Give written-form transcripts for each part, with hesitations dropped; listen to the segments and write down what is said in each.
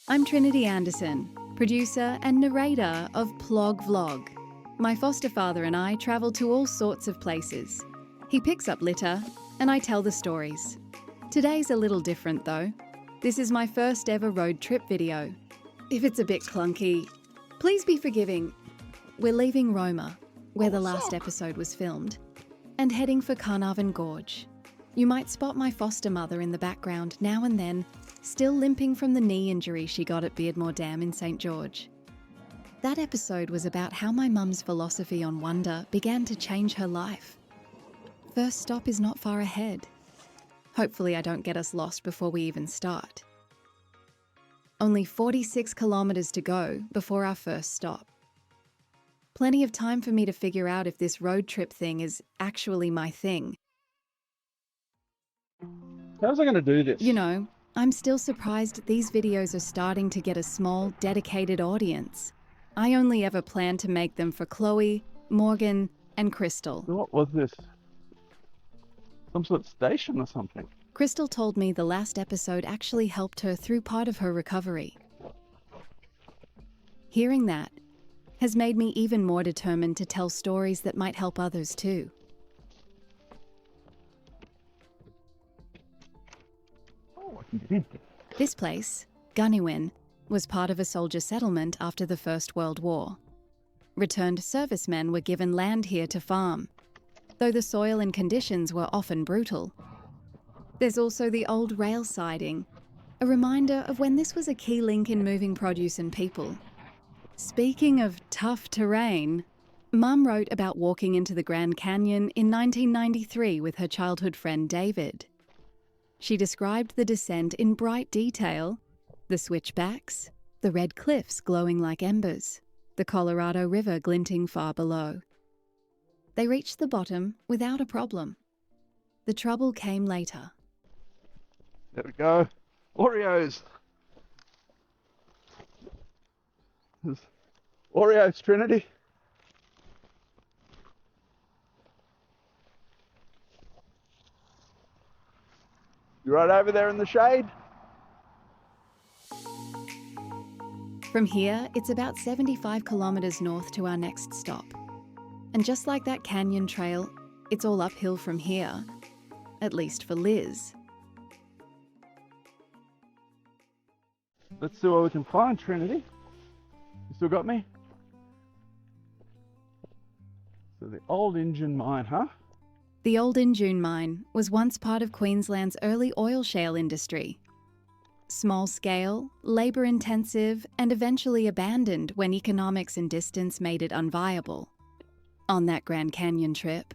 I'm Trinity Anderson, producer and narrator of Plog Vlog. My foster father and I travel to all sorts of places. He picks up litter, and I tell the stories. Today's a little different though. This is my first ever road trip video. If it's a bit clunky, please be forgiving. We're leaving Roma, where the last episode was filmed, and heading for Carnarvon Gorge. You might spot my foster mother in the background now and then, still limping from the knee injury she got at Beardmore Dam in St. George. That episode was about how my mum's philosophy on wonder began to change her life. First stop is not far ahead. Hopefully I don't get us lost before we even start. Only 46 kilometres to go before our first stop. Plenty of time for me to figure out if this road trip thing is actually my thing. How's I going to do this? You know, I'm still surprised these videos are starting to get a small, dedicated audience. I only ever planned to make them for Chloe, Morgan, and Crystal. What was this? Some sort of station or something? Crystal told me the last episode actually helped her through part of her recovery. Hearing that has made me even more determined to tell stories that might help others too. This place, Gunnewin, was part of a soldier settlement after the First World War. Returned servicemen were given land here to farm, though the soil and conditions were often brutal. There's also the old rail siding, a reminder of when this was a key link in moving produce and people. Speaking of tough terrain, Mum wrote about walking into the Grand Canyon in 1993 with her childhood friend David. She described the descent in bright detail, the switchbacks, the red cliffs glowing like embers, the Colorado River glinting far below. They reached the bottom without a problem. The trouble came later. There we go. Oreos. There's Oreos, Trinity. You're right over there in the shade. From here, it's about 75 kilometres north to our next stop. And just like that canyon trail, it's all uphill from here, at least for Liz. Let's see what we can find, Trinity. You still got me? So the Old Injune Mine, huh? The Old Injune Mine was once part of Queensland's early oil shale industry. Small scale, labour intensive, and eventually abandoned when economics and distance made it unviable. On that Grand Canyon trip,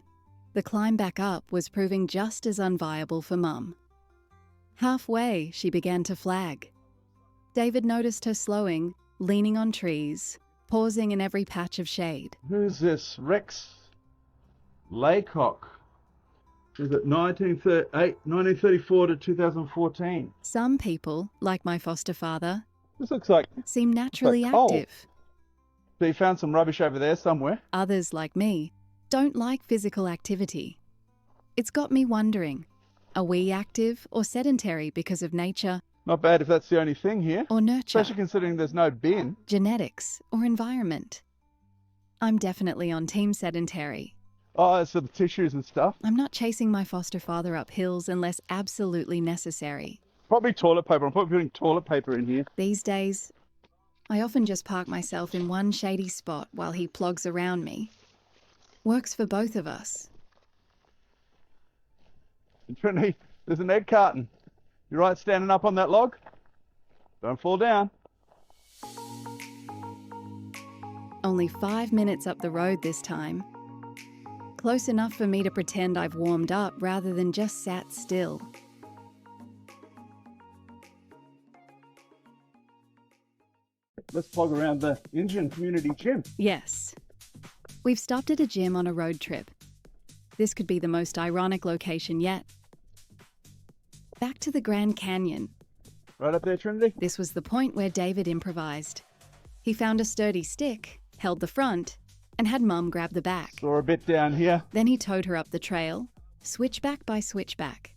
the climb back up was proving just as unviable for Mum. Halfway, she began to flag. David noticed her slowing, leaning on trees, pausing in every patch of shade. Who's this? Rex Laycock. Is it 1934 to 2014? Some people, like my foster father, This looks like seem naturally coal. active. So you found some rubbish over there somewhere. Others, like me, don't like physical activity. It's got me wondering, are we active or sedentary because of nature Not bad if that's the only thing here. or nurture, Especially considering there's no bin. genetics or environment? I'm definitely on team sedentary. Oh, it's for the tissues and stuff. I'm not chasing my foster father up hills unless absolutely necessary. Probably toilet paper. I'm probably putting toilet paper in here. These days, I often just park myself in one shady spot while he plogs around me. Works for both of us. And Trinity, there's an egg carton. You right standing up on that log? Don't fall down. Only 5 minutes up the road this time. Close enough for me to pretend I've warmed up rather than just sat still. Let's plug around the Indian community gym. Yes. We've stopped at a gym on a road trip. This could be the most ironic location yet. Back to the Grand Canyon. Right up there, Trinity. This was the point where David improvised. He found a sturdy stick, held the front, and had Mum grab the back. Saw a bit down here. Then he towed her up the trail, switchback by switchback.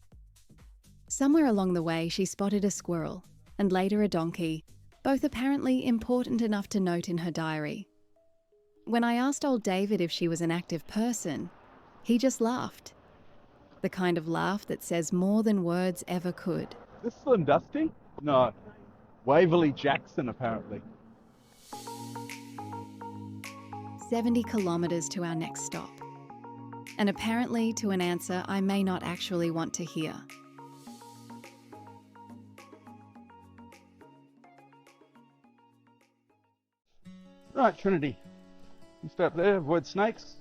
Somewhere along the way, she spotted a squirrel, and later a donkey, both apparently important enough to note in her diary. When I asked old David if she was an active person, he just laughed. The kind of laugh that says more than words ever could. This Slim Dusty? No. Waverley Jackson, apparently. 70 kilometres to our next stop. And apparently to an answer I may not actually want to hear. Right, Trinity. You stay up there, avoid snakes.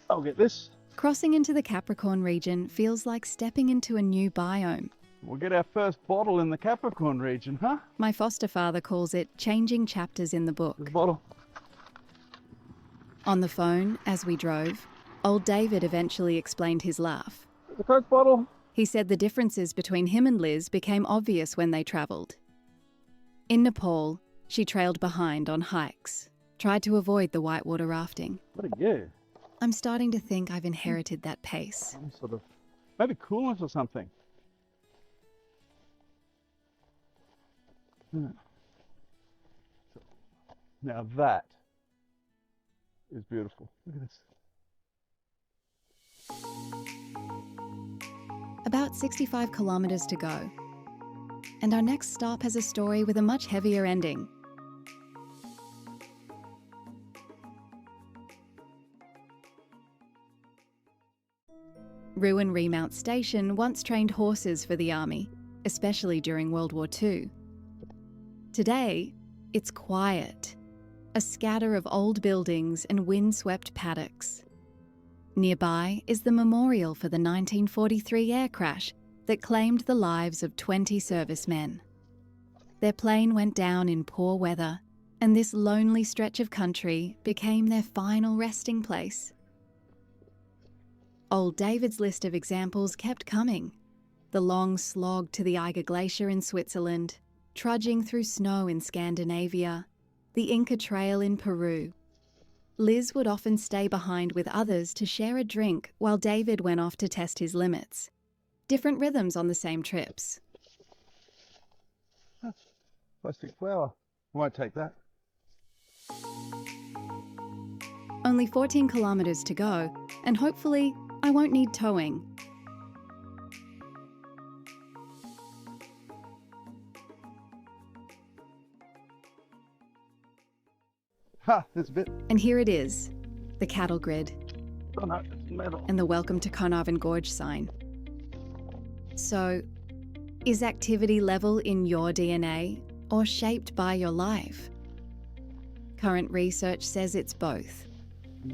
I'll get this. Crossing into the Capricorn region feels like stepping into a new biome. We'll get our first bottle in the Capricorn region, huh? My foster father calls it changing chapters in the book. The bottle. On the phone, as we drove, old David eventually explained his laugh. The Coke bottle. He said the differences between him and Liz became obvious when they travelled. In Nepal, she trailed behind on hikes, tried to avoid the whitewater rafting. What are you? I'm starting to think I've inherited that pace. Some sort of, maybe coolness or something. Now that is beautiful. Look at this. About 65 kilometres to go. And our next stop has a story with a much heavier ending. Rewan Remount Station once trained horses for the army, especially during World War II. Today, it's quiet, a scatter of old buildings and wind-swept paddocks. Nearby is the memorial for the 1943 air crash that claimed the lives of 20 servicemen. Their plane went down in poor weather, and this lonely stretch of country became their final resting place. Old David's list of examples kept coming. The long slog to the Eiger Glacier in Switzerland, trudging through snow in Scandinavia, the Inca Trail in Peru. Liz would often stay behind with others to share a drink while David went off to test his limits. Different rhythms on the same trips. Plastic flower. I won't take that. Only 14 kilometres to go, and hopefully I won't need towing. Ha! There's a bit. And here it is, the cattle grid, Oh no, it's metal. and the Welcome to Carnarvon Gorge sign. So, is activity level in your DNA or shaped by your life? Current research says it's both.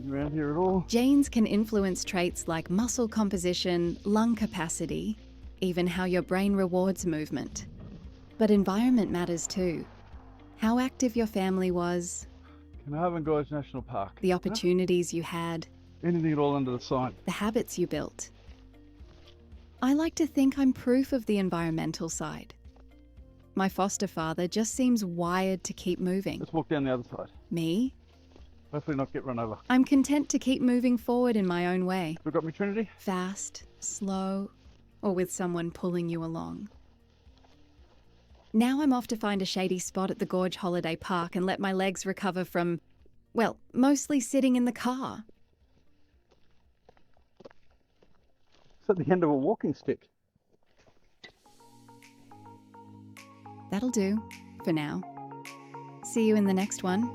Around here at all? Genes can influence traits like muscle composition, lung capacity, even how your brain rewards movement. But environment matters too. How active your family was, Carnarvon Gorge National Park. the opportunities you had, Anything at all under the sign. the habits you built. I like to think I'm proof of the environmental side. My foster father just seems wired to keep moving. Let's walk down the other side. Me? Hopefully not get run over. I'm content to keep moving forward in my own way. You got me, Trinity? Fast, slow, or with someone pulling you along. Now I'm off to find a shady spot at the Gorge Holiday Park and let my legs recover from, well, mostly sitting in the car. It's at the end of a walking stick. That'll do, for now. See you in the next one,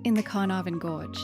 in the Carnarvon Gorge.